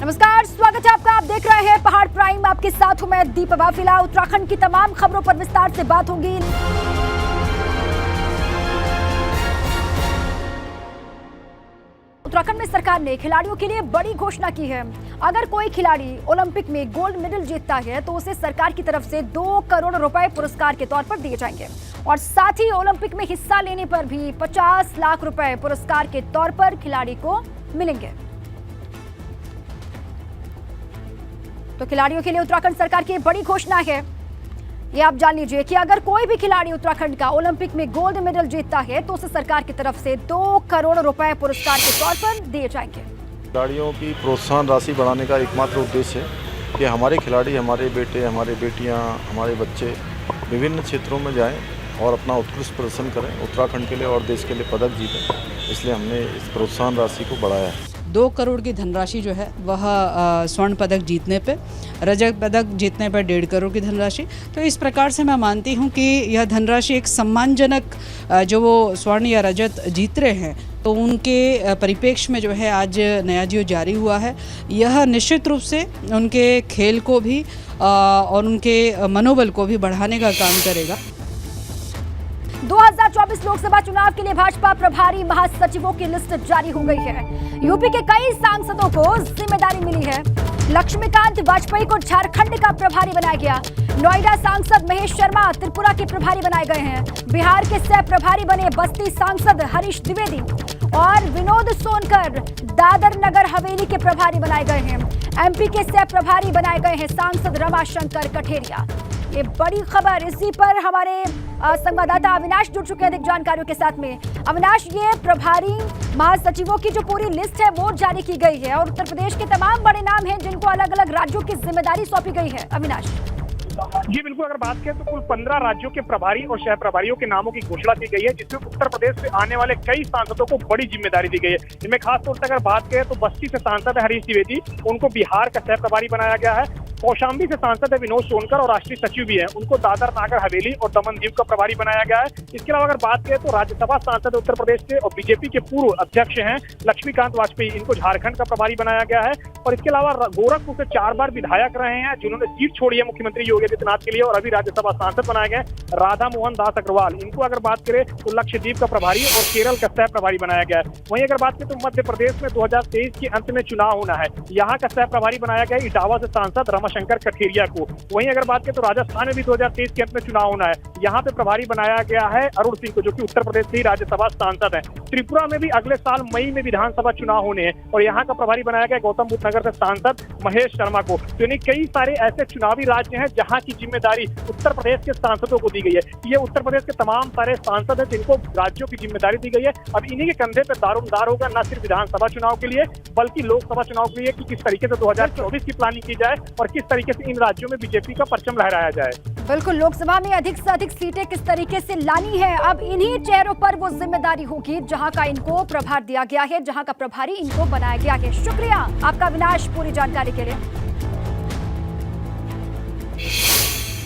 नमस्कार, स्वागत है आपका। आप देख रहे हैं पहाड़ प्राइम। आपके साथ हूं मैं दीपा। फिलहाल उत्तराखंड की तमाम खबरों पर विस्तार से बात होगी। उत्तराखंड में सरकार ने खिलाड़ियों के लिए बड़ी घोषणा की है। अगर कोई खिलाड़ी ओलंपिक में गोल्ड मेडल जीतता है तो उसे सरकार की तरफ से 2 करोड़ रुपए पुरस्कार के तौर पर दिए जाएंगे और साथ ही ओलंपिक में हिस्सा लेने पर भी 50 लाख रुपए पुरस्कार के तौर पर खिलाड़ी को मिलेंगे। तो खिलाड़ियों के लिए उत्तराखंड सरकार की बड़ी घोषणा है। ये आप जान लीजिए कि अगर कोई भी खिलाड़ी उत्तराखंड का ओलंपिक में गोल्ड मेडल जीतता है तो उसे सरकार की तरफ से 2 करोड़ रुपए पुरस्कार के तौर पर दिए जाएंगे। खिलाड़ियों की प्रोत्साहन राशि बढ़ाने का एकमात्र उद्देश्य है कि हमारे खिलाड़ी, हमारे बेटे, हमारे बेटियां, हमारे बच्चे विभिन्न क्षेत्रों में जाएं और अपना उत्कृष्ट प्रदर्शन करें, उत्तराखंड के लिए और देश के लिए पदक जीतें। इसलिए हमने इस प्रोत्साहन राशि को बढ़ाया है। 2 करोड़ की धनराशि जो है वह स्वर्ण पदक जीतने पे, रजत पदक जीतने पर 1.5 करोड़ की धनराशि। तो इस प्रकार से मैं मानती हूँ कि यह धनराशि एक सम्मानजनक जो वो स्वर्ण या रजत जीत रहे हैं तो उनके परिप्रेक्ष्य में जो है आज नया जियो जारी हुआ है। यह निश्चित रूप से उनके खेल को भी और उनके मनोबल को भी बढ़ाने का काम करेगा। 2024 लोकसभा चुनाव के लिए भाजपा प्रभारी महासचिवों की लिस्ट जारी हो गई है। यूपी के कई सांसदों को जिम्मेदारी मिली है। लक्ष्मीकांत वाजपेयी को झारखंड का प्रभारी बनाया गया। नोएडा सांसद महेश शर्मा त्रिपुरा के प्रभारी बनाए गए हैं। बिहार के सह प्रभारी बने बस्ती सांसद हरीश द्विवेदी और विनोद सोनकर दादर नगर हवेली के प्रभारी बनाए गए हैं। एमपी के सह प्रभारी बनाए गए हैं सांसद रमाशंकर कठेरिया। ये बड़ी खबर, इसी पर हमारे संवाददाता अविनाश जुड़ चुके हैं अधिक जानकारियों के साथ में। अविनाश, ये प्रभारी महासचिवों की जो पूरी लिस्ट है वो जारी की गई है और उत्तर प्रदेश के तमाम बड़े नाम हैं जिनको अलग अलग राज्यों की जिम्मेदारी सौंपी गई है। अविनाश जी बिल्कुल, अगर बात करें तो कुल 15 राज्यों के प्रभारी और शहर प्रभारियों के नामों की घोषणा की गई है, जिसमें उत्तर प्रदेश से आने वाले कई सांसदों को बड़ी जिम्मेदारी दी गई है। इनमें खासतौर से अगर बात करें तो बस्ती से सांसद है हरीश द्विवेदी, उनको बिहार का सह प्रभारी बनाया गया है। कौशाम्बी से सांसद है विनोद सोनकर और राष्ट्रीय सचिव भी हैं, उनको दादर नागर हवेली और दमन दीव का प्रभारी बनाया गया है। इसके अलावा अगर बात करें तो राज्यसभा सांसद उत्तर प्रदेश से और बीजेपी के पूर्व अध्यक्ष हैं लक्ष्मीकांत वाजपेयी, इनको झारखंड का प्रभारी बनाया गया है। और इसके अलावा गोरखपुर से 4 बार विधायक रहे हैं जिन्होंने सीट छोड़ी है मुख्यमंत्री योगी आदित्यनाथ के लिए और अभी राज्यसभा सांसद बनाए गए राधा मोहन दास अग्रवाल, इनको अगर बात करें तो लक्षद्वीप का प्रभारी और केरल का सह प्रभारी बनाया गया है। वहीं अगर बात करें तो मध्य प्रदेश में 2023 के अंत में चुनाव होना है, यहाँ का सह प्रभारी बनाया गया इटावा से सांसद रमाशंकर कठेरिया को। वहीं अगर बात करें तो राजस्थान में भी 2023 के अंत में चुनाव होना है, यहाँ पे प्रभारी बनाया गया है अरुण सिंह को, जो कि उत्तर प्रदेश से ही राज्यसभा सांसद है। त्रिपुरा में भी अगले साल मई में विधानसभा चुनाव होने हैं और यहाँ का प्रभारी बनाया गया गौतम बुद्ध नगर से सांसद महेश शर्मा को। तो यानी कई सारे ऐसे चुनावी राज्य हैं जहाँ की जिम्मेदारी उत्तर प्रदेश के सांसदों को दी गई है। ये उत्तर प्रदेश के तमाम सारे सांसद हैं जिनको राज्यों की जिम्मेदारी दी गई है। अब इन्हीं के कंधे पे दारोमदार होगा न सिर्फ विधानसभा चुनाव के लिए बल्कि लोकसभा चुनाव के लिए कि किस तरीके से 2024 की प्लानिंग की जाए और किस तरीके से इन राज्यों में बीजेपी का परचम लहराया जाए। बिल्कुल, लोकसभा में अधिक से अधिक सीटें किस तरीके से लानी है, अब इन्हीं चेहरों पर वो जिम्मेदारी होगी जहां का इनको प्रभार दिया गया है, जहां का प्रभारी इनको बनाया गया है। शुक्रिया आपका अविनाश पूरी जानकारी के लिए।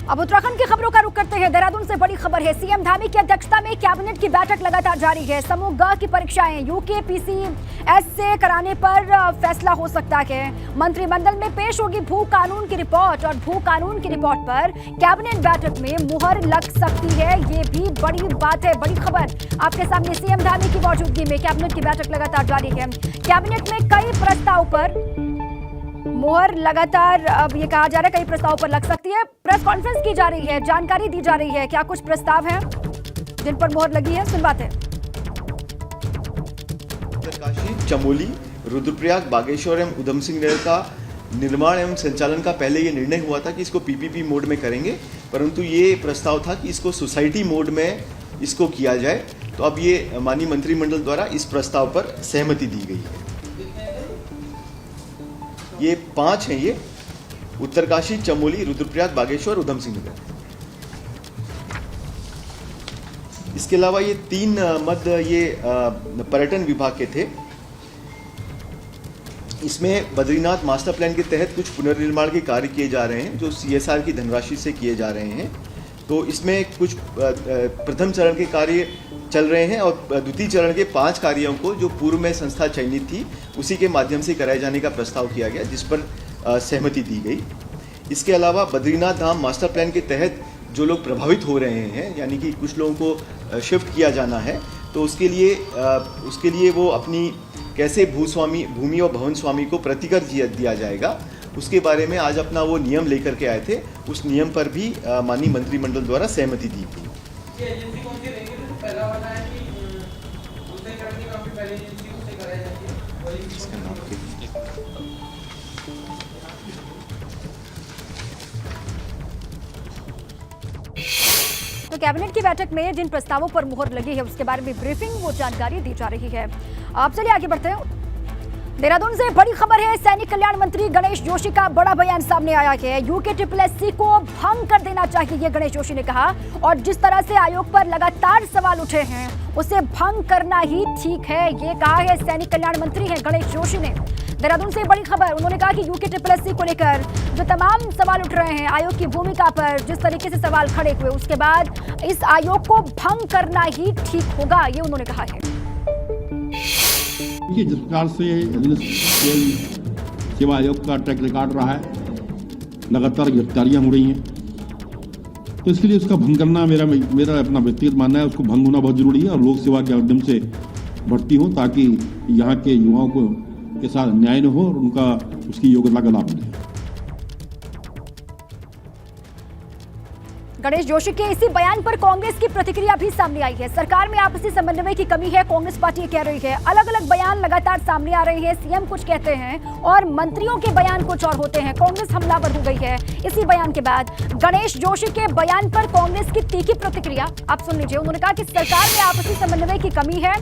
अब उत्तराखंड की खबरों का रुख करते हैं। देहरादून से बड़ी खबर है। सीएम धामी की अध्यक्षता में कैबिनेट की बैठक लगातार जारी है। समूह ग की परीक्षाएं यूकेपीसीएस से कराने पर फैसला हो सकता है। मंत्रिमंडल में पेश होगी भू कानून की रिपोर्ट और भू कानून की रिपोर्ट पर कैबिनेट बैठक में मुहर लग सकती है। ये भी बड़ी बात है, बड़ी खबर आपके सामने। सीएम धामी की मौजूदगी में कैबिनेट की बैठक लगातार जारी है। कैबिनेट में कई प्रस्ताव पर मुहर लगातार, अब ये कहा जा रहा है कई प्रस्ताव पर लग सकती है। प्रेस कॉन्फ्रेंस की जा रही है, जानकारी दी जा रही है। क्या कुछ प्रस्ताव हैं जिन पर मुहर लगी है, सुनवाते हैं। उत्तरकाशी, चमोली, रुद्रप्रयाग, बागेश्वर एवं उधम सिंह नगर का निर्माण एवं संचालन का पहले ये निर्णय हुआ था कि इसको पीपीपी मोड में करेंगे, परंतु ये प्रस्ताव था कि इसको सोसाइटी मोड में इसको किया जाए। तो अब ये माननीय मंत्रिमंडल द्वारा इस प्रस्ताव पर सहमति दी गई है। ये 5 हैं, ये उत्तरकाशी, चमोली, रुद्रप्रयाग, बागेश्वर, उधम सिंह नगर। इसके अलावा ये 3 मद ये पर्यटन विभाग के थे। इसमें बद्रीनाथ मास्टर प्लान के तहत कुछ पुनर्निर्माण के कार्य किए जा रहे हैं जो सीएसआर की धनराशि से किए जा रहे हैं। तो इसमें कुछ प्रथम चरण के कार्य चल रहे हैं और द्वितीय चरण के 5 कार्यों को जो पूर्व में संस्था चयनित थी उसी के माध्यम से कराए जाने का प्रस्ताव किया गया, जिस पर सहमति दी गई। इसके अलावा बद्रीनाथ धाम मास्टर प्लान के तहत जो लोग प्रभावित हो रहे हैं, यानी कि कुछ लोगों को शिफ्ट किया जाना है, तो उसके लिए वो अपनी कैसे भूमि और भवन स्वामी को प्रतिकर दिया जाएगा, उसके बारे में आज अपना वो नियम लेकर के आए थे। उस नियम पर भी माननीय मंत्रिमंडल द्वारा सहमति दी गई। तो कैबिनेट की बैठक में जिन प्रस्तावों पर मुहर लगी है उसके बारे में ब्रीफिंग वो जानकारी दी जा रही है। आप चलिए आगे बढ़ते हैं। देहरादून से बड़ी खबर है, सैनिक कल्याण मंत्री गणेश जोशी का बड़ा बयान सामने आया है। यूके को भंग कर देना चाहिए, ये गणेश जोशी ने कहा। और जिस तरह से आयोग पर लगातार सवाल उठे हैं उसे भंग करना ही ठीक है, ये कहा है सैनिक कल्याण मंत्री हैं गणेश जोशी ने। देहरादून से बड़ी खबर, उन्होंने कहा कि यूके को लेकर जो तमाम सवाल उठ रहे हैं, आयोग की भूमिका पर जिस तरीके से सवाल खड़े हुए, उसके बाद इस आयोग को भंग करना ही ठीक होगा, ये उन्होंने कहा है। जिस प्रकार से सेवा आयोग का ट्रैक रिकॉर्ड रहा है, लगातार गिरफ्तारियां हो रही हैं, तो इसके लिए उसका भंग करना मेरा अपना व्यक्तिगत मानना है, उसको भंग होना बहुत जरूरी है और लोक सेवा के माध्यम से भर्ती हो ताकि यहाँ के युवाओं को के साथ न्याय न हो और उनका उसकी योग्यता का लाभ मिले। गणेश जोशी के इसी बयान पर कांग्रेस की प्रतिक्रिया भी सामने आई है। सरकार में आपसी समन्वय की कमी है, कांग्रेस पार्टी कह रही है। अलग अलग बयान लगातार सामने आ रहे हैं, सीएम कुछ कहते हैं और मंत्रियों के बयान कुछ और होते हैं। कांग्रेस हमलावर हो गई है इसी बयान के बाद। गणेश जोशी के बयान पर कांग्रेस की तीखी प्रतिक्रिया आप सुन लीजिए। उन्होंने कहा कि सरकार में आपसी समन्वय की कमी है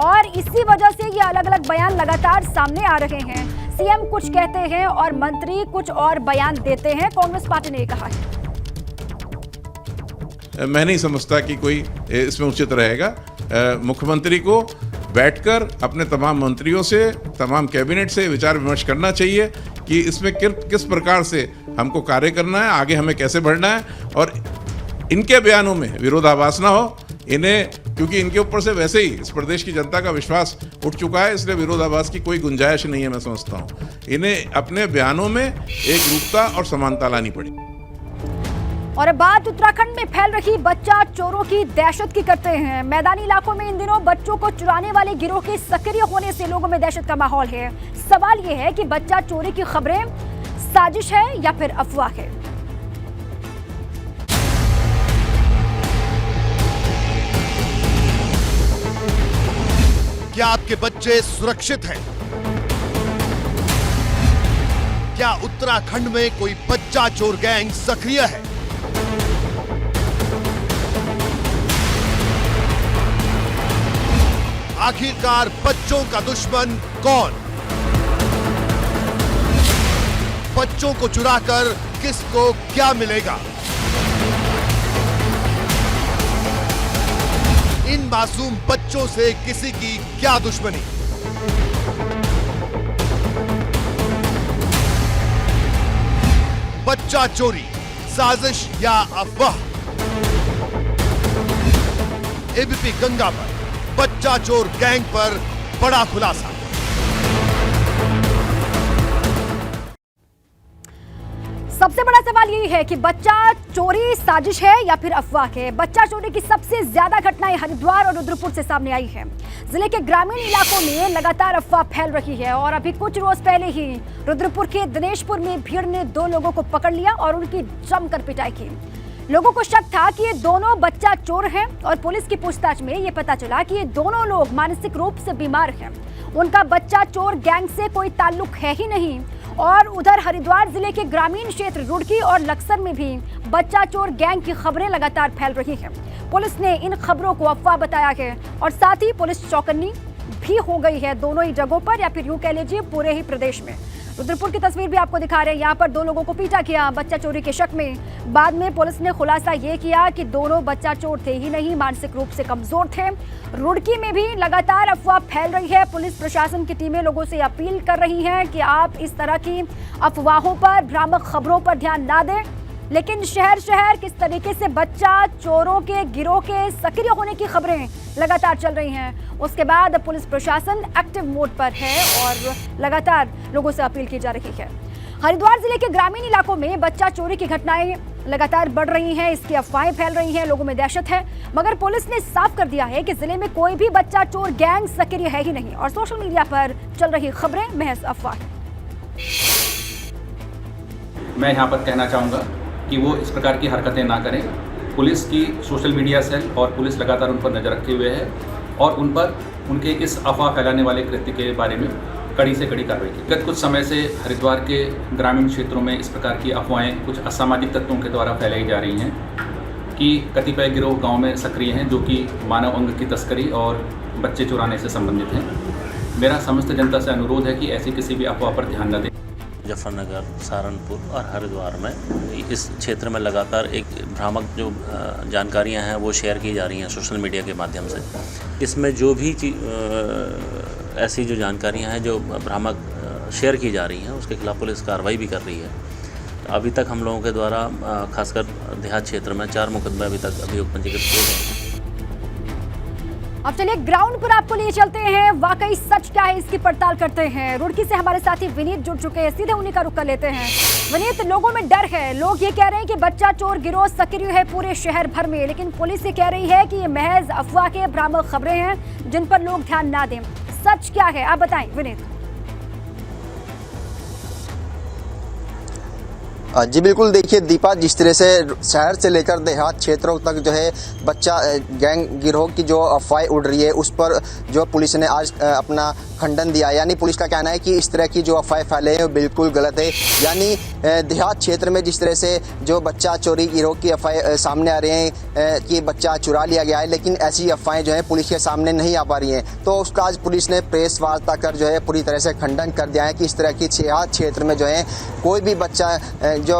और इसी वजह से ये अलग अलग बयान लगातार सामने आ रहे हैं। सीएम कुछ कहते हैं और मंत्री कुछ और बयान देते हैं, कांग्रेस पार्टी ने कहा है। मैं नहीं समझता कि कोई इसमें उचित रहेगा। मुख्यमंत्री को बैठकर अपने तमाम मंत्रियों से, तमाम कैबिनेट से विचार विमर्श करना चाहिए कि इसमें किस प्रकार से हमको कार्य करना है, आगे हमें कैसे बढ़ना है। और इनके बयानों में विरोधाभास ना हो, इन्हें, क्योंकि इनके ऊपर से वैसे ही इस प्रदेश की जनता का विश्वास उठ चुका है, इसलिए विरोधाभास की कोई गुंजाइश नहीं है। मैं समझता हूँ इन्हें अपने बयानों में एक रूपता और समानता लानी पड़ेगी। और अब बात उत्तराखंड में फैल रही बच्चा चोरों की दहशत की करते हैं। मैदानी इलाकों में इन दिनों बच्चों को चुराने वाले गिरोह के सक्रिय होने से लोगों में दहशत का माहौल है। सवाल यह है कि बच्चा चोरी की खबरें साजिश है या फिर अफवाह है। क्या आपके बच्चे सुरक्षित हैं? क्या उत्तराखंड में कोई बच्चा चोर गैंग सक्रिय है? आखिरकार बच्चों का दुश्मन कौन? बच्चों को चुराकर किसको क्या मिलेगा? इन मासूम बच्चों से किसी की क्या दुश्मनी? बच्चा चोरी साजिश या अफवाह? एबीपी गंगा पर बच्चा चोर गैंग पर बड़ा खुलासा। सबसे बड़ा सवाल यही है कि बच्चा चोरी साजिश है या फिर अफवाह है। बच्चा चोरी की सबसे ज्यादा घटनाएं हरिद्वार और रुद्रपुर से सामने आई है। जिले के ग्रामीण इलाकों में लगातार अफवाह फैल रही है और अभी कुछ रोज पहले ही रुद्रपुर के दिनेशपुर में भीड़ ने 2 लोगों को पकड़ लिया और उनकी जमकर पिटाई की। लोगों को शक था कि ये दोनों बच्चा चोर हैं और पुलिस की पूछताछ में ये पता चला कि ये दोनों लोग मानसिक रूप से बीमार हैं। उनका बच्चा चोर गैंग से कोई ताल्लुक है ही नहीं। और उधर हरिद्वार जिले के ग्रामीण क्षेत्र रुड़की और लक्सर में भी बच्चा चोर गैंग की खबरें लगातार फैल रही हैं। पुलिस ने इन खबरों को अफवाह बताया है और साथ ही पुलिस चौकन्नी भी हो गई है दोनों ही जगहों पर, या फिर यूं कह लीजिए पूरे ही प्रदेश में। रुद्रपुर की तस्वीर भी आपको दिखा रहे हैं। यहाँ पर 2 लोगों को पीटा किया बच्चा चोरी के शक में। बाद में पुलिस ने खुलासा ये किया कि दोनों बच्चा चोर थे ही नहीं, मानसिक रूप से कमजोर थे। रुड़की में भी लगातार अफवाह फैल रही है। पुलिस प्रशासन की टीमें लोगों से अपील कर रही हैं कि आप इस तरह की अफवाहों पर, भ्रामक खबरों पर ध्यान ना दें। लेकिन शहर शहर किस तरीके से बच्चा चोरों के गिरोह के सक्रिय होने की खबरें लगातार चल रही हैं। उसके बाद पुलिस प्रशासन एक्टिव मोड पर है और लगातार लोगों से अपील की जा रही है। हरिद्वार जिले के ग्रामीण इलाकों में बच्चा चोरी की घटनाएं लगातार बढ़ रही हैं, इसकी अफवाहें फैल रही हैं, लोगों में दहशत है। मगर पुलिस ने साफ कर दिया है कि जिले में कोई भी बच्चा चोर गैंग सक्रिय है ही नहीं और सोशल मीडिया पर चल रही खबरें महज अफवाह हैं। मैं यहाँ पर कहना चाहूँगा कि वो इस प्रकार की हरकतें ना करें। पुलिस की सोशल मीडिया सेल और पुलिस लगातार उन पर नज़र रखे हुए है और उन पर उनके इस अफवाह फैलाने वाले कृत्य के बारे में कड़ी से कड़ी कार्रवाई की। गत कुछ समय से हरिद्वार के ग्रामीण क्षेत्रों में इस प्रकार की अफवाहें कुछ असामाजिक तत्वों के द्वारा फैलाई जा रही हैं कि कतिपय गिरोह गांव में सक्रिय हैं जो कि मानव अंग की तस्करी और बच्चे चुराने से संबंधित हैं। मेरा समस्त जनता से अनुरोध है कि ऐसी किसी भी अफवाह पर ध्यान न दें। मुजफ्फरनगर, सहारनपुर और हरिद्वार में इस क्षेत्र में लगातार एक भ्रामक जो जानकारियां हैं वो शेयर की जा रही हैं सोशल मीडिया के माध्यम से। इसमें जो भी ऐसी जो जानकारियां हैं जो भ्रामक शेयर की जा रही हैं उसके खिलाफ पुलिस कार्रवाई भी कर रही है। अभी तक हम लोगों के द्वारा खासकर देहात क्षेत्र में 4 मुकदमे अभी तक अभियोग पंजीकृत किए गए हैं। अब चलिए ग्राउंड पर आपको लिए चलते हैं, वाकई सच क्या है इसकी पड़ताल करते हैं। रुड़की से हमारे साथी विनीत जुड़ चुके हैं, सीधे उन्हीं का रुख कर लेते हैं। विनीत, लोगों में डर है, लोग ये कह रहे हैं कि बच्चा चोर गिरोह सक्रिय है पूरे शहर भर में, लेकिन पुलिस ये कह रही है कि ये महज अफवाह के भ्रामक खबरें हैं जिन पर लोग ध्यान ना दें। सच क्या है आप बताएं विनीत। जी बिल्कुल, देखिए दीपा, जिस तरह से शहर से लेकर देहात क्षेत्रों तक जो है बच्चा गैंग गिरोह की जो अफवाहें उड़ रही है उस पर जो पुलिस ने आज अपना खंडन दिया। यानी पुलिस का कहना है कि इस तरह की जो अफवाहें फैले हैं वो बिल्कुल गलत है। यानी देहात क्षेत्र में जिस तरह से जो बच्चा चोरी गिरोह की अफवाहें सामने आ रही हैं कि बच्चा चुरा लिया गया है, लेकिन ऐसी अफवाहें जो है पुलिस के सामने नहीं आ पा रही हैं। तो उसका आज पुलिस ने प्रेस वार्ता कर जो है पूरी तरह से खंडन कर दिया है कि इस तरह की देहात क्षेत्र में जो है कोई भी बच्चा जो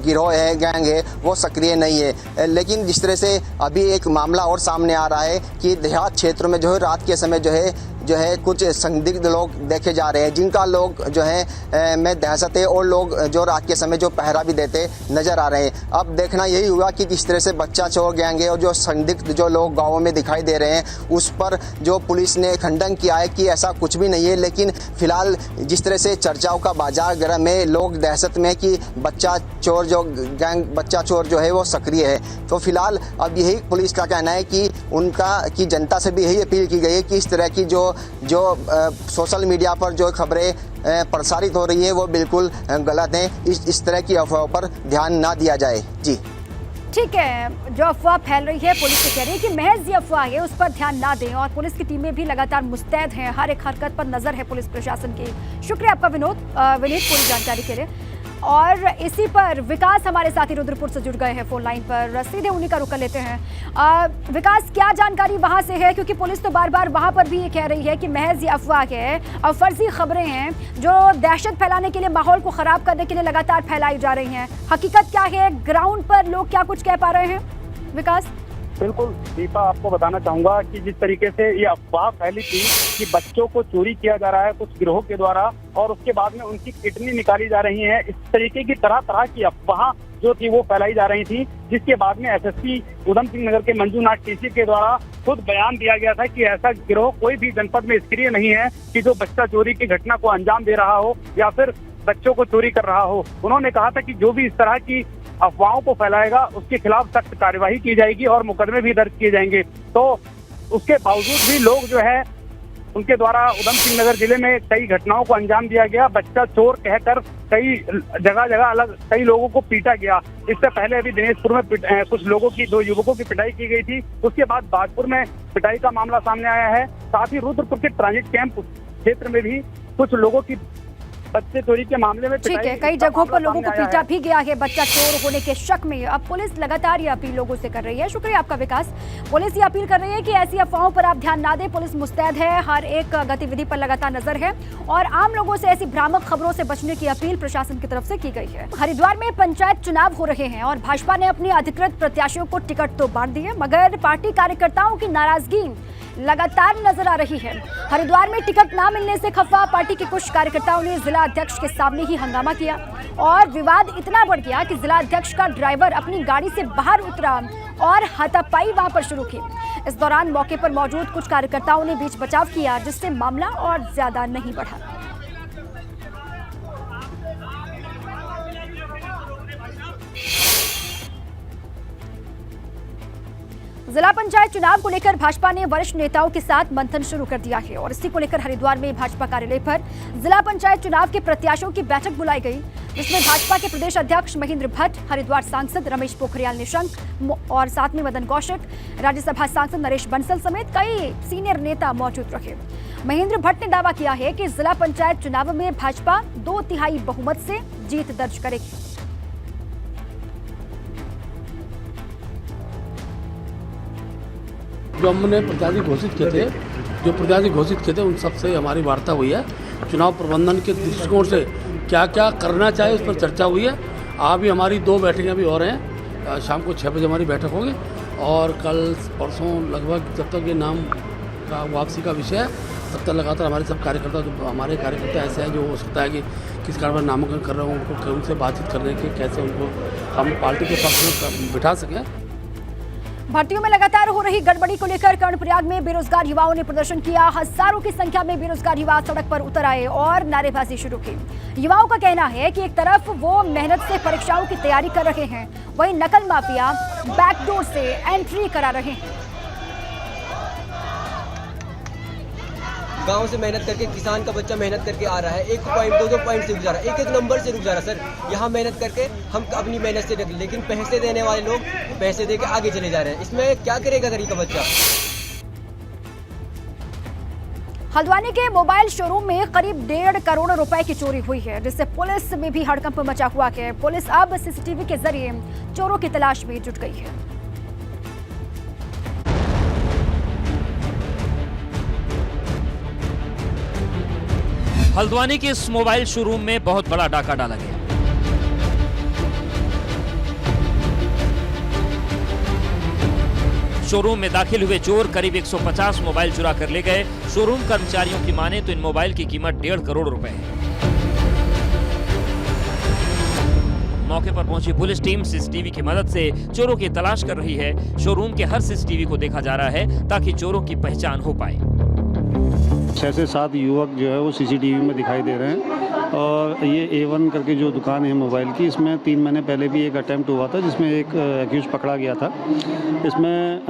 गिरोह है, गैंग है, वो सक्रिय नहीं है। लेकिन जिस तरह से अभी एक मामला और सामने आ रहा है कि देहात क्षेत्र में जो है रात के समय जो है कुछ संदिग्ध लोग देखे जा रहे हैं जिनका लोग जो है में दहशत है और लोग जो रात के समय जो पहरा भी देते नजर आ रहे हैं। अब देखना यही हुआ कि किस तरह से बच्चा चोर गैंग है और जो संदिग्ध जो लोग गाँवों में दिखाई दे रहे हैं उस पर जो पुलिस ने खंडन किया है कि ऐसा कुछ भी नहीं है। लेकिन फिलहाल जिस तरह से चर्चाओं का बाजार गर्म में, लोग दहशत में कि बच्चा चोर जो गैंग बच्चा चोर जो है वो सक्रिय है। तो फिलहाल अब यही पुलिस का कहना है कि की जनता से भी यही अपील की गई है कि इस तरह की जो सोशल मीडिया पर जो खबरें प्रसारित हो रही है वो बिल्कुल गलत हैं। इस तरह की अफवाहों पर ध्यान ना दिया जाए। जी ठीक है, जो अफवाह फैल रही है पुलिस से कह रही है कि महज ये अफवाह है, उस पर ध्यान ना दें और पुलिस की टीमें भी लगातार मुस्तैद हैं, हर एक हरकत पर नजर है पुलिस प्रशासन की। शुक्रिया आपका विनीत पूरी जानकारी के लिए। और इसी पर विकास हमारे साथी रुद्रपुर से जुड़ गए हैं फोन लाइन पर, सीधे उन्हीं का रुख कर लेते हैं। विकास, क्या जानकारी वहां से है, क्योंकि पुलिस तो बार बार वहां पर भी ये कह रही है कि महज ये अफवाह है और फर्जी खबरें हैं जो दहशत फैलाने के लिए, माहौल को खराब करने के लिए लगातार फैलाई जा रही हैं। हकीकत क्या है, ग्राउंड पर लोग क्या कुछ कह पा रहे हैं? विकास। बिल्कुल दीपा, आपको बताना चाहूंगा कि जिस तरीके से ये अफवाह फैली थी कि बच्चों को चोरी किया जा रहा है कुछ गिरोह के द्वारा और उसके बाद में उनकी किडनी निकाली जा रही है, इस तरीके की तरह तरह की अफवाह जो थी वो फैलाई जा रही थी, जिसके बाद में एसएसपी उधम सिंह नगर के मंजूनाथ टीसी के द्वारा खुद बयान दिया गया था कि ऐसा गिरोह कोई भी जनपद में सक्रिय नहीं है कि जो बच्चा चोरी की घटना को अंजाम दे रहा हो या फिर बच्चों को चोरी कर रहा हो। उन्होंने कहा था कि जो भी इस तरह की अफवाहों को फैलाएगा उसके खिलाफ सख्त कार्यवाही की जाएगी और मुकदमे भी दर्ज किए जाएंगे। तो उसके बावजूद भी लोग जो है उनके द्वारा उधम सिंह नगर जिले में कई घटनाओं को अंजाम दिया गया, बच्चा चोर कहकर कई जगह जगह अलग कई लोगों को पीटा गया। इससे पहले अभी दिनेशपुर में कुछ लोगों की 2 युवकों की पिटाई की गई थी, उसके बाद बागपुर में पिटाई का मामला सामने आया है। साथ ही रुद्रपुर के ट्रांजिट कैंप क्षेत्र में भी कुछ लोगों की बच्चे चोरी के मामले में ठीक है, कई जगहों पर लोगों को पीटा भी गया है बच्चा चोर होने के शक में। अब पुलिस लगातार ये अपील लोगों से कर रही है। शुक्रिया आपका विकास। पुलिस ये अपील कर रही है कि ऐसी अफवाहों पर आप ध्यान ना दें, पुलिस मुस्तैद है, हर एक गतिविधि पर लगातार नजर है और आम लोगों से ऐसी भ्रामक खबरों से बचने की अपील प्रशासन की तरफ से की गई है। हरिद्वार में पंचायत चुनाव हो रहे हैं और भाजपा ने अपनी अधिकृत प्रत्याशियों को टिकट तो बांट दिए, मगर पार्टी कार्यकर्ताओं की नाराजगी लगातार नजर आ रही है। हरिद्वार में टिकट ना मिलने से खफा पार्टी के कुछ कार्यकर्ताओं ने जिला अध्यक्ष के सामने ही हंगामा किया और विवाद इतना बढ़ गया कि जिला अध्यक्ष का ड्राइवर अपनी गाड़ी से बाहर उतरा और हाथापाई वहां पर शुरू की। इस दौरान मौके पर मौजूद कुछ कार्यकर्ताओं ने बीच बचाव किया, जिससे मामला और ज्यादा नहीं बढ़ा। जिला पंचायत चुनाव को लेकर भाजपा ने वरिष्ठ नेताओं के साथ मंथन शुरू कर दिया है और इसी को लेकर हरिद्वार में भाजपा कार्यालय पर जिला पंचायत चुनाव के प्रत्याशियों की बैठक बुलाई गई, जिसमें भाजपा के प्रदेश अध्यक्ष महेंद्र भट्ट, हरिद्वार सांसद रमेश पोखरियाल निशंक और साथ में मदन कौशिक, राज्यसभा सांसद नरेश बंसल समेत कई सीनियर नेता मौजूद रहे। महेंद्र भट्ट ने दावा किया है कि जिला पंचायत चुनाव में भाजपा 2/3 बहुमत से जीत दर्ज करेगी। जो हमने प्रत्याशी घोषित किए थे उन सबसे हमारी वार्ता हुई है। चुनाव प्रबंधन के दृष्टिकोण से क्या क्या करना चाहिए उस पर चर्चा हुई है। अभी हमारी 2 बैठकें भी और हैं। शाम को 6 बजे हमारी बैठक होगी और कल परसों लगभग जब तक ये नाम का वापसी का विषय है तब तक लगातार हमारे सब कार्यकर्ता, जो हमारे कार्यकर्ता ऐसे हैं जो हो सकता है कि किस कारण पर नामांकन कर रहे हो उनको उनसे बातचीत करने के कैसे उनको हम पार्टी के पक्ष में बिठा सकें। भर्तियों में लगातार हो रही गड़बड़ी को लेकर कर्णप्रयाग में बेरोजगार युवाओं ने प्रदर्शन किया। हजारों की संख्या में बेरोजगार युवा सड़क पर उतर आए और नारेबाजी शुरू की। युवाओं का कहना है कि एक तरफ वो मेहनत से परीक्षाओं की तैयारी कर रहे हैं, वहीं नकल माफिया बैकडोर से एंट्री करा रहे हैं। गांव से मेहनत करके किसान का बच्चा मेहनत करके आ रहा है, 1 पॉइंट 2 पॉइंट से रुक जा रहा है, 1 नंबर से रुक जा रहा है। सर यहाँ मेहनत करके हम अपनी मेहनत से, लेकिन पैसे देने वाले लोग पैसे देके आगे चले जा रहे हैं। इसमें क्या करेगा गरीब का बच्चा। हल्द्वानी के मोबाइल शोरूम में करीब 1.5 करोड़ रुपए की चोरी हुई है, जिससे पुलिस में भी हड़कंप मचा हुआ है। पुलिस अब सीसीटीवी के जरिए चोरों की तलाश में जुट गई है। हल्द्वानी के इस मोबाइल शोरूम में बहुत बड़ा डाका डाला गया। शोरूम में दाखिल हुए चोर करीब 150 मोबाइल चुरा कर ले गए। शोरूम कर्मचारियों की माने तो इन मोबाइल की कीमत 1.5 करोड़ रुपए है। मौके पर पहुंची पुलिस टीम सीसीटीवी की मदद से चोरों की तलाश कर रही है। शोरूम के हर सीसीटीवी को देखा जा रहा है ताकि चोरों की पहचान हो पाए। 6 से 7 युवक जो है वो सीसीटीवी में दिखाई दे रहे हैं और ये A1 करके जो दुकान है मोबाइल की, इसमें 3 महीने पहले भी एक अटैम्प्ट हुआ था जिसमें एक एक्यूज पकड़ा गया था। इसमें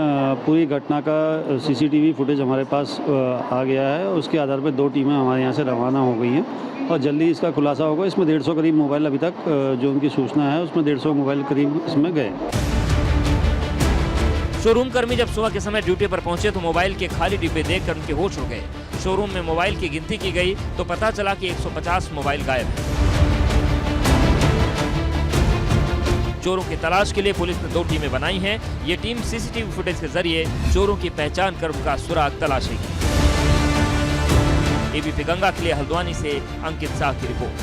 पूरी घटना का सीसीटीवी फुटेज हमारे पास आ गया है। उसके आधार पर 2 टीमें हमारे यहाँ से रवाना हो गई हैं और जल्दी इसका खुलासा होगा। इसमें 150 करीब मोबाइल अभी तक जो उनकी सूचना है उसमें 150 मोबाइल करीब इसमें गए। शोरूम कर्मी जब सुबह के समय ड्यूटी पर पहुंचे तो मोबाइल के खाली डिब्बे देखकर उनके होश उड़ गए। शोरूम में मोबाइल की गिनती की गई तो पता चला कि 150 मोबाइल गायब हैं। चोरों की तलाश के लिए पुलिस ने 2 टीमें बनाई हैं। ये टीम सीसीटीवी फुटेज के जरिए चोरों की पहचान कर उनका सुराग तलाशेगी। एबीपी गंगा के लिए हल्द्वानी से अंकित शाह की रिपोर्ट।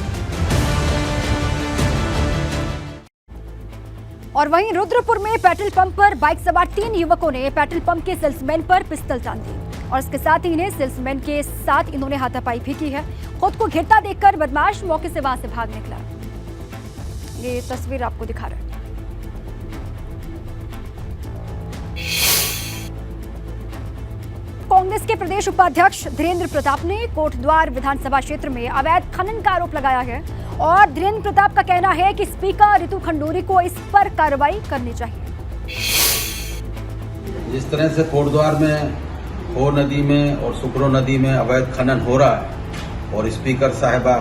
और वहीं रुद्रपुर में पेट्रोल पंप पर बाइक सवार 3 युवकों ने पेट्रोल पंप के सेल्समैन पर पिस्तौल तान दी और इसके साथ ही इन्हें सेल्समैन के साथ इन्होंने हाथापाई भी की है। खुद को घिरता देखकर बदमाश मौके से वहां से भाग निकला। ये तस्वीर आपको दिखा रहे हैं। कांग्रेस के प्रदेश उपाध्यक्ष धीरेन्द्र प्रताप ने कोटद्वार विधानसभा क्षेत्र में अवैध खनन का आरोप लगाया है और धीरेन्द्र प्रताप का कहना है कि स्पीकर रितु खंडूरी को इस पर कार्रवाई करनी चाहिए। जिस तरह से कोटद्वार में हो नदी में और सुकरो नदी में अवैध खनन हो रहा है और स्पीकर साहिबा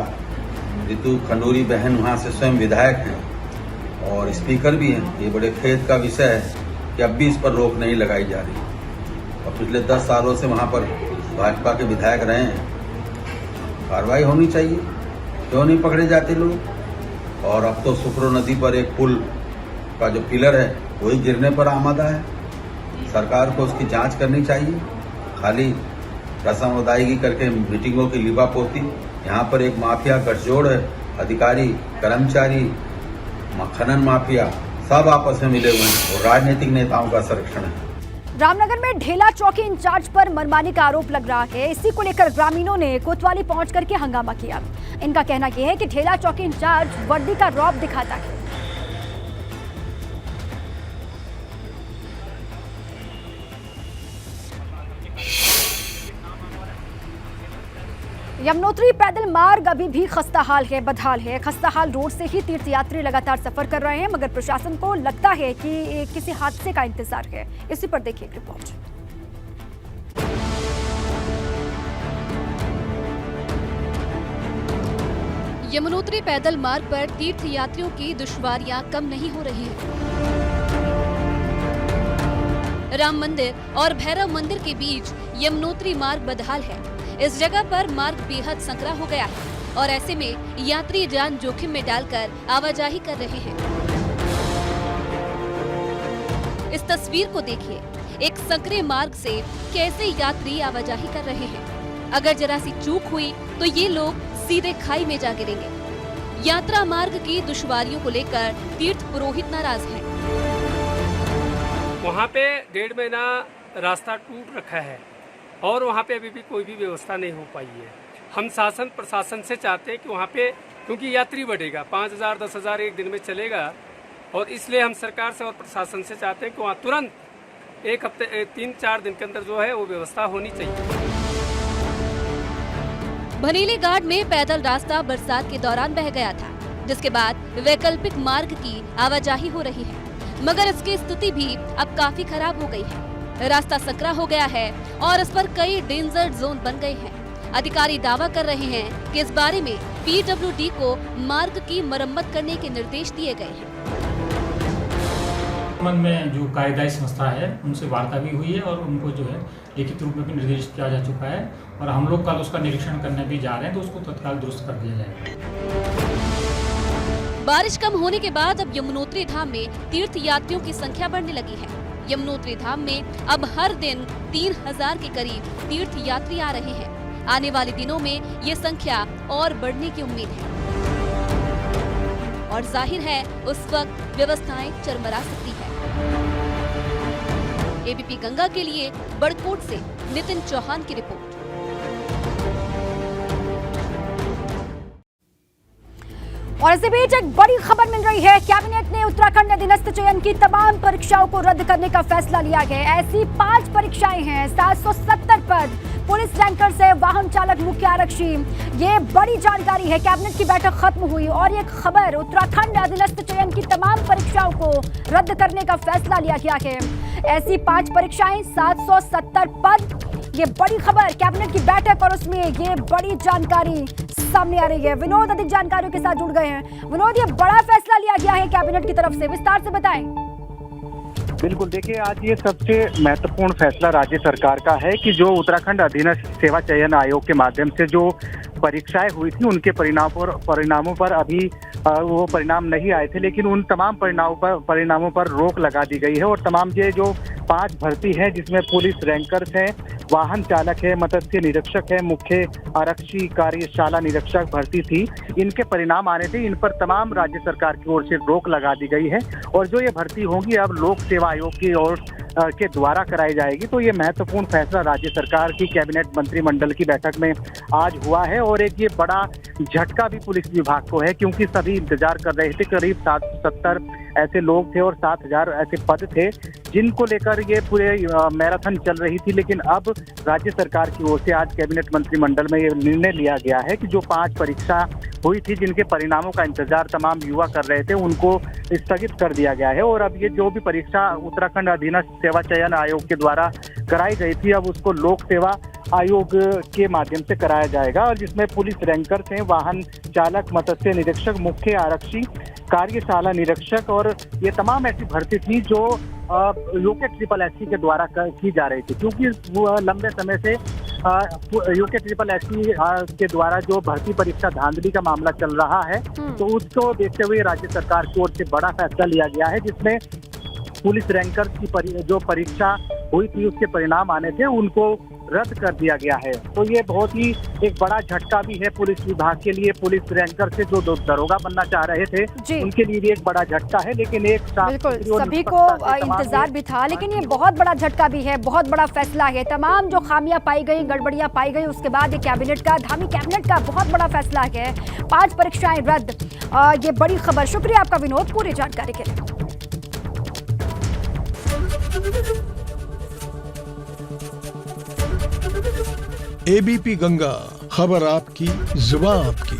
रितु खंडूरी बहन वहाँ से स्वयं विधायक हैं और स्पीकर भी हैं, ये बड़े खेद का विषय है कि अब भी इस पर रोक नहीं लगाई जा रही और पिछले 10 सालों से वहाँ पर भाजपा के विधायक रहे हैं। कार्रवाई होनी चाहिए, क्यों नहीं पकड़े जाते लोग। और अब तो सुकरो नदी पर एक पुल का जो पिलर है वही गिरने पर आमादा है। सरकार को उसकी जांच करनी चाहिए। खाली रस्म अदायगी करके मीटिंगों की लिबापोती, यहाँ पर एक माफिया गठजोड़ है, अधिकारी कर्मचारी खनन माफिया सब आपस में मिले हुए हैं और राजनीतिक नेताओं का संरक्षण है। रामनगर में ढेला चौकी इंचार्ज पर मनमानी का आरोप लग रहा है। इसी को लेकर ग्रामीणों ने कोतवाली पहुंच करके हंगामा किया। इनका कहना यह है कि ढेला चौकी इंचार्ज वर्दी का रौब दिखाता है। यमुनोत्री पैदल मार्ग अभी भी खस्ताहाल है, बदहाल है। खस्ताहाल रोड से ही तीर्थयात्री लगातार सफर कर रहे हैं, मगर प्रशासन को लगता है कि किसी हादसे का इंतजार है। इसी पर देखिए एक रिपोर्ट। यमुनोत्री पैदल मार्ग पर तीर्थयात्रियों की दुश्वारियां कम नहीं हो रही हैं। राम मंदिर और भैरव मंदिर के बीच यमुनोत्री मार्ग बदहाल है। इस जगह पर मार्ग बेहद संकरा हो गया है और ऐसे में यात्री जान जोखिम में डालकर आवाजाही कर रहे हैं। इस तस्वीर को देखिए, एक संकरे मार्ग से कैसे यात्री आवाजाही कर रहे हैं। अगर जरा सी चूक हुई तो ये लोग सीधे खाई में जा गिरेंगे। यात्रा मार्ग की दुश्वारियों को लेकर तीर्थ पुरोहित नाराज हैं। वहाँ पे 1.5 महीना रास्ता टूट रखा है और वहाँ पे अभी भी कोई भी व्यवस्था नहीं हो पाई है। हम शासन प्रशासन से चाहते हैं कि वहाँ पे, क्योंकि यात्री बढ़ेगा, 5,000 10,000 एक दिन में चलेगा, और इसलिए हम सरकार से और प्रशासन से चाहते हैं कि वहाँ तुरंत 1 हफ्ते 3-4 दिन के अंदर जो है वो व्यवस्था होनी चाहिए। भनीली घाट में पैदल रास्ता बरसात के दौरान बह गया था, जिसके बाद वैकल्पिक मार्ग की आवाजाही हो रही है, मगर इसकी स्थिति भी अब काफी खराब हो गई है। रास्ता सकरा हो गया है और इस पर कई डेंजर जोन बन गए हैं। अधिकारी दावा कर रहे हैं कि इस बारे में PWD को मार्ग की मरम्मत करने के निर्देश दिए गए हैं। संबंध में जो कार्यदायी संस्था है उनसे वार्ता भी हुई है और उनको जो है लिखित रूप में भी निर्देश किया जा चुका है और हम लोग कल उसका निरीक्षण करने भी जा रहे हैं, तो उसको तत्काल दुरुस्त कर दिया जाएगा। बारिश कम होने के बाद अब यमुनोत्री धाम में तीर्थ यात्रियों की संख्या बढ़ने लगी है। यमुनोत्री धाम में अब हर दिन 3,000 के करीब तीर्थ यात्री आ रहे हैं। आने वाले दिनों में ये संख्या और बढ़ने की उम्मीद है और जाहिर है उस वक्त व्यवस्थाएं चरमरा सकती है। एबीपी गंगा के लिए बड़कोट से नितिन चौहान की रिपोर्ट। और इसी बीच एक बड़ी खबर मिल रही है। कैबिनेट ने उत्तराखंड अधीनस्थ चयन की तमाम परीक्षाओं को रद्द करने का फैसला लिया है। ऐसी 5 परीक्षाएं हैं, 770 पद, पुलिस रैंकर से वाहन चालक, मुख्य आरक्षी। ये बड़ी जानकारी है। कैबिनेट की बैठक खत्म हुई और ये खबर, उत्तराखंड अधीनस्थ चयन की तमाम परीक्षाओं को रद्द करने का फैसला लिया गया है। ऐसी 5 परीक्षाएं, 770 पद, ये बड़ी खबर, कैबिनेट की बैठक और उसमें ये बड़ी जानकारी सामने आ रही है। विनोद अधिक जानकारियों के साथ जुड़ गए हैं। विनोद, ये बड़ा फैसला लिया गया है कैबिनेट की तरफ से, विस्तार से बताएं। बिल्कुल, देखिए आज ये सबसे महत्वपूर्ण फैसला राज्य सरकार का है कि जो उत्तराखंड अधीनस्थ सेवा चयन आयोग के माध्यम से जो परीक्षाएं हुई थी उनके परिणामों पर अभी वो परिणाम नहीं आए थे, लेकिन उन तमाम परिणामों पर रोक लगा दी गई है और तमाम ये जो 5 भर्ती है जिसमें पुलिस रैंकर्स हैं, वाहन चालक है, मत्स्य निरीक्षक है, मुख्य आरक्षी, कार्यशाला निरीक्षक भर्ती थी, इनके परिणाम आने थे। इन पर तमाम राज्य सरकार की ओर से रोक लगा दी गई है और जो ये भर्ती होंगी अब लोक सेवा आयोग की ओर के द्वारा कराई जाएगी। तो ये महत्वपूर्ण फैसला राज्य सरकार की कैबिनेट मंत्रिमंडल की बैठक में आज हुआ है और एक ये बड़ा झटका भी पुलिस विभाग को है, क्योंकि सभी इंतजार कर रहे थे। करीब 770 ऐसे लोग थे और 7,000 ऐसे पद थे जिनको लेकर ये पूरे मैराथन चल रही थी, लेकिन अब राज्य सरकार की ओर से आज कैबिनेट मंत्रिमंडल में ये निर्णय लिया गया है कि जो 5 परीक्षा हुई थी जिनके परिणामों का इंतजार तमाम युवा कर रहे थे उनको स्थगित कर दिया गया है और अब ये जो भी परीक्षा उत्तराखंड अधीनस्थ सेवा चयन आयोग के द्वारा कराई गई थी अब उसको लोक सेवा आयोग के माध्यम से कराया जाएगा और जिसमें पुलिस रैंकर्स हैं, वाहन चालक, मत्स्य निरीक्षक, मुख्य आरक्षी, कार्यशाला निरीक्षक और ये तमाम ऐसी भर्ती थी जो यूके SSS के द्वारा की जा रही थी, क्योंकि वो लंबे समय से यूके SSS के द्वारा जो भर्ती परीक्षा धांधली का मामला चल रहा है, तो उसको देखते हुए राज्य सरकार की ओर से बड़ा फैसला लिया गया है जिसमें पुलिस रैंकर्स की जो परीक्षा हुई थी, उसके परिणाम आने थे, उनको रद्द कर दिया गया है। तो ये बहुत ही एक बड़ा झटका भी है पुलिस विभाग के लिए। पुलिस रैंकर से जो दरोगा बनना चाह रहे थे उनके लिए भी एक बड़ा झटका है। लेकिन एक बिल्कुल सभी को इंतजार भी था, लेकिन ये बहुत बड़ा झटका भी है, बहुत बड़ा फैसला है। तमाम जो खामियां पाई गई, गड़बड़ियां पाई गई, उसके बाद ये कैबिनेट का, धामी कैबिनेट का बहुत बड़ा फैसला है। 5 परीक्षाएं रद्द, ये बड़ी खबर। शुक्रिया आपका विनोद पूरी जानकारी के लिए। एबीपी गंगा, खबर आपकी, जुबान आपकी।